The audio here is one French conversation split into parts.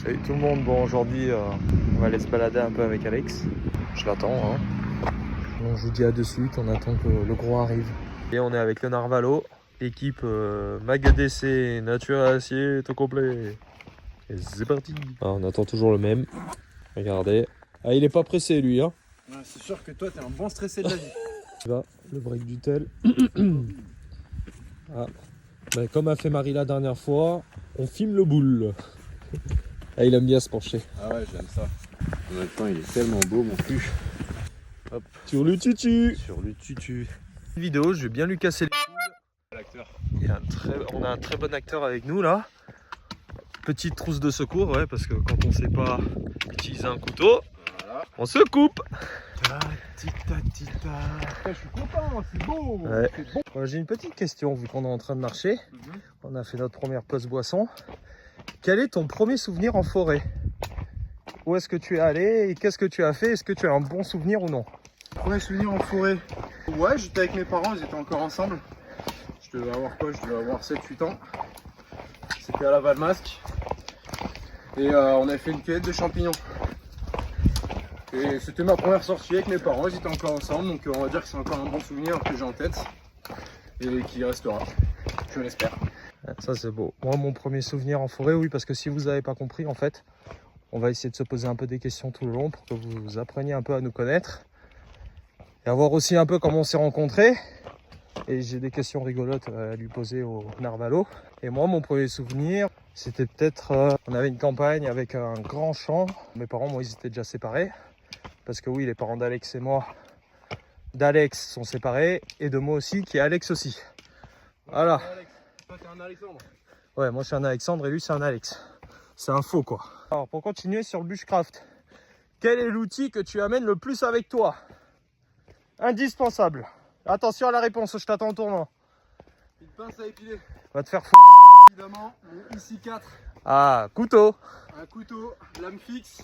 Salut tout le monde, bon aujourd'hui on va aller se balader un peu avec Alex. Je l'attends hein. On vous dit à de suite, on attend que le gros arrive. Et on est avec le Narvalo, équipe Mag DC, nature et acier, tout complet. Et c'est parti. Ah, on attend toujours le même. Regardez. Ah il est pas pressé lui hein. Ouais, c'est sûr que toi t'es un bon stressé de la vie. Là, le break du tel. Ah. Ben, comme a fait Marie la dernière fois, on filme le boule. Ah, il aime bien se pencher. Ah ouais, j'aime ça. En même temps, il est tellement beau, mon cul. Hop. Sur le tutu. Sur le tutu. Une vidéo, je vais bien lui casser les couilles. L'acteur. On a un très bon acteur avec nous là. Petite trousse de secours, ouais, parce que quand on sait pas utiliser un couteau, Voilà. on se coupe. Je suis content, c'est beau. Ouais. C'est bon. J'ai une petite question, vu qu'on est en train de marcher. On a fait notre première pause boisson. Quel est ton premier souvenir en forêt? Où est-ce que tu es allé et qu'est-ce que tu as fait? Est-ce que tu as un bon souvenir ou non? Premier souvenir en forêt. Ouais, j'étais avec mes parents, ils étaient encore ensemble. Je devais avoir quoi? Je devais avoir 7-8 ans. C'était à la Valmasque. Et on avait fait une cueillette de champignons. Et c'était ma première sortie avec mes parents, ils étaient encore ensemble, donc on va dire que c'est encore un bon souvenir que j'ai en tête. Et qui restera, je l'espère. Ça c'est beau. Moi mon premier souvenir en forêt, oui, parce que si vous n'avez pas compris en fait, on va essayer de se poser un peu des questions tout le long pour que vous appreniez un peu à nous connaître. Et à voir aussi un peu comment on s'est rencontrés. Et j'ai des questions rigolotes à lui poser au Narvalo. Et moi mon premier souvenir, c'était peut-être, on avait une campagne avec un grand champ. Mes parents, moi ils étaient déjà séparés. Parce que oui, les parents d'Alex et moi, d'Alex sont séparés. Et de moi aussi, qui est Alex aussi. Voilà. Toi t'es un Alexandre. Ouais, moi je suis un Alexandre et lui c'est un Alex. C'est un faux quoi. Alors pour continuer sur le bushcraft, quel est l'outil que tu amènes le plus avec toi? Indispensable. Attention à la réponse, je t'attends au tournant. Une pince à épiler. Va te faire foutre. Évidemment, mon IC4. Ah, couteau. Un couteau, lame fixe.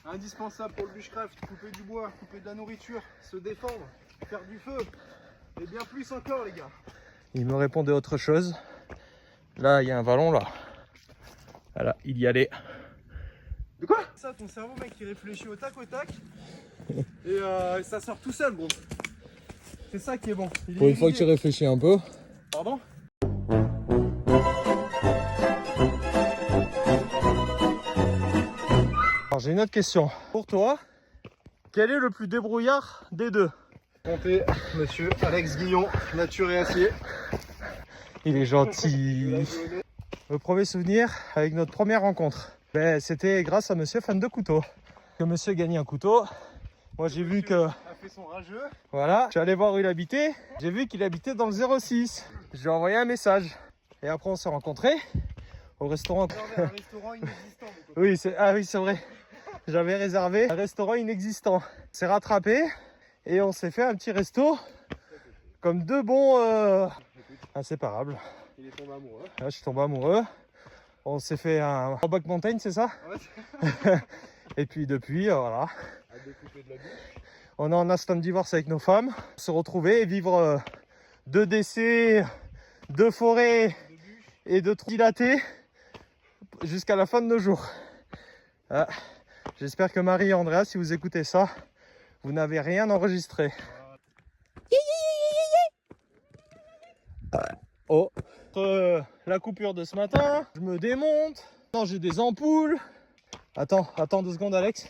Indispensable pour le bushcraft, couper du bois, couper de la nourriture, se défendre, faire du feu. Et bien plus encore les gars. Il me répondait autre chose. Là, il y a un ballon là. Voilà, il y allait. De quoi? Ça, ton cerveau mec, il réfléchit au tac. Et ça sort tout seul, gros. C'est ça qui est bon. Pour une fois que tu réfléchis un peu. Pardon? Alors j'ai une autre question. Pour toi, quel est le plus débrouillard des deux? Comptez, monsieur Alex Guillon, nature et acier. Il est gentil. Le premier souvenir avec notre première rencontre, ben, c'était grâce à monsieur fan de couteau. Que monsieur gagnait un couteau. Moi j'ai vu que... a fait son rageux. Voilà, je suis allé voir où il habitait. J'ai vu qu'il habitait dans le 06. Je lui ai envoyé un message. Et après on s'est rencontrés au restaurant. Un restaurant inexistant. Oui, c'est vrai. J'avais réservé un restaurant inexistant. On s'est rattrapé et on s'est fait un petit resto comme deux bons inséparables. Il est tombé amoureux. Là, je suis tombé amoureux. On s'est fait un Back Mountain, c'est ça? Ouais. Et puis depuis, voilà. À découper de la bouche. On est en instant divorce avec nos femmes. Se retrouver et vivre deux décès, deux forêts et deux trous dilatés jusqu'à la fin de nos jours. Ah. J'espère que Marie et Andrea, si vous écoutez ça, vous n'avez rien enregistré. Oh, la coupure de ce matin, je me démonte. Non, j'ai des ampoules. Attends 2 secondes, Alex.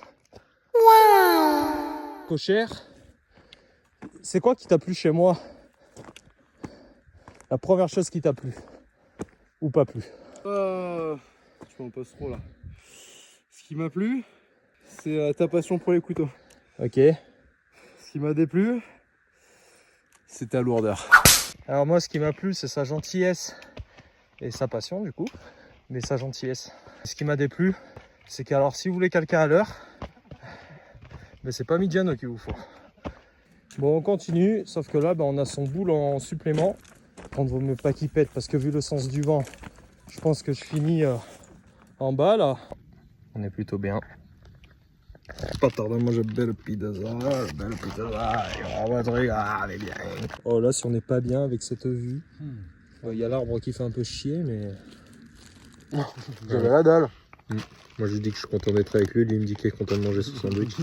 Cochère. C'est quoi qui t'a plu chez moi? La première chose qui t'a plu? Ou pas plu? Je m'en pose trop là. Ce qui m'a plu, c'est ta passion pour les couteaux. Ok. Ce qui m'a déplu, c'est ta lourdeur. Alors moi, ce qui m'a plu, c'est sa gentillesse et sa passion du coup, mais sa gentillesse. Ce qui m'a déplu, c'est qu'alors si vous voulez quelqu'un à l'heure, mais c'est pas Midiano qu'il vous faut. Bon, on continue, sauf que là, on a son boule en supplément. On ne vaut mieux pas qu'il pète parce que vu le sens du vent, je pense que je finis en bas là. On est plutôt bien. Pas tard, moi j'ai belle pizza, on va te regarder bien. Oh là, si on n'est pas bien avec cette vue, il y a l'arbre qui fait un peu chier, mais J'avais la dalle. Moi je lui dis que je suis content d'être avec lui, lui il me dit qu'il est content de manger son sandwich.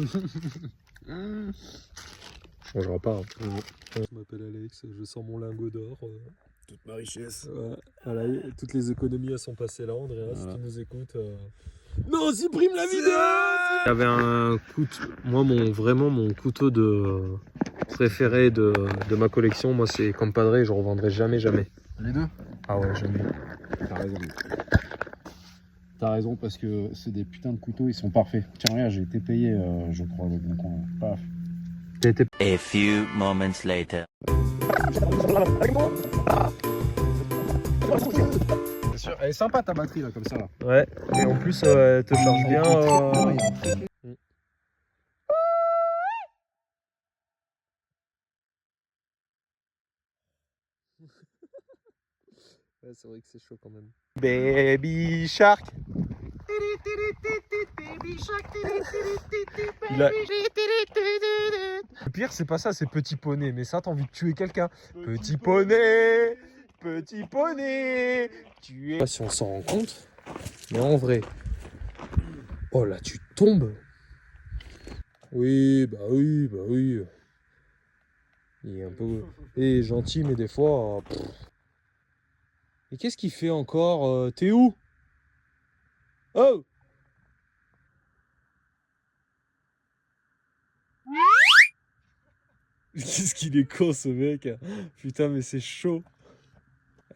Changera pas. Hein. Je m'appelle Alex, je sors mon lingot d'or. Toute ma richesse. Voilà, toutes les économies elles sont passées là, Andrea, si tu nous écoutes. Non, supprime la vidéo. Il y avait un couteau, moi vraiment mon couteau de préféré de ma collection, moi c'est Compadre, je revendrai jamais. Les deux? Ah ouais, j'aime bien. T'as raison. T'as raison parce que c'est des putains de couteaux, ils sont parfaits. Tiens, regarde, j'ai été payé, je crois, le bon coin. Paf. A few moments later. Bien sûr, elle est sympa ta batterie là, comme ça. Là. Ouais, et en plus elle te charge bien. Ouais, c'est vrai que c'est chaud quand même. Baby Shark. Le pire c'est pas ça, c'est Petit Poney, mais ça t'as envie de tuer quelqu'un. Petit Poney, Petit Poney, tu es... Je sais pas si on s'en rend compte, mais en vrai... Oh là tu tombes. Oui, bah oui, bah oui. Il est un peu... Il est gentil, mais des fois... Et qu'est-ce qu'il fait encore? T'es où? Oh! Qu'est-ce qu'il est con ce mec? Putain, mais c'est chaud.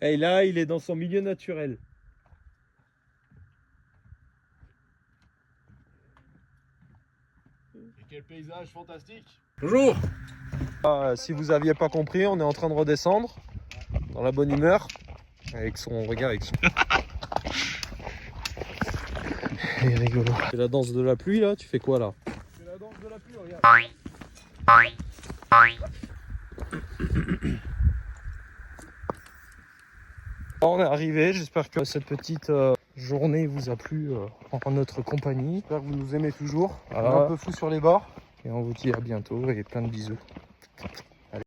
Et là, il est dans son milieu naturel. Et quel paysage fantastique! Bonjour! Si vous aviez pas compris, on est en train de redescendre dans la bonne humeur. Avec son regard, avec son... Il est rigolo. C'est la danse de la pluie là, tu fais quoi là? C'est la danse de la pluie, regarde. On est arrivé, j'espère que cette petite journée vous a plu en notre compagnie. J'espère que vous nous aimez toujours. Voilà. On est un peu fou sur les bords. Et on vous dit à bientôt et plein de bisous.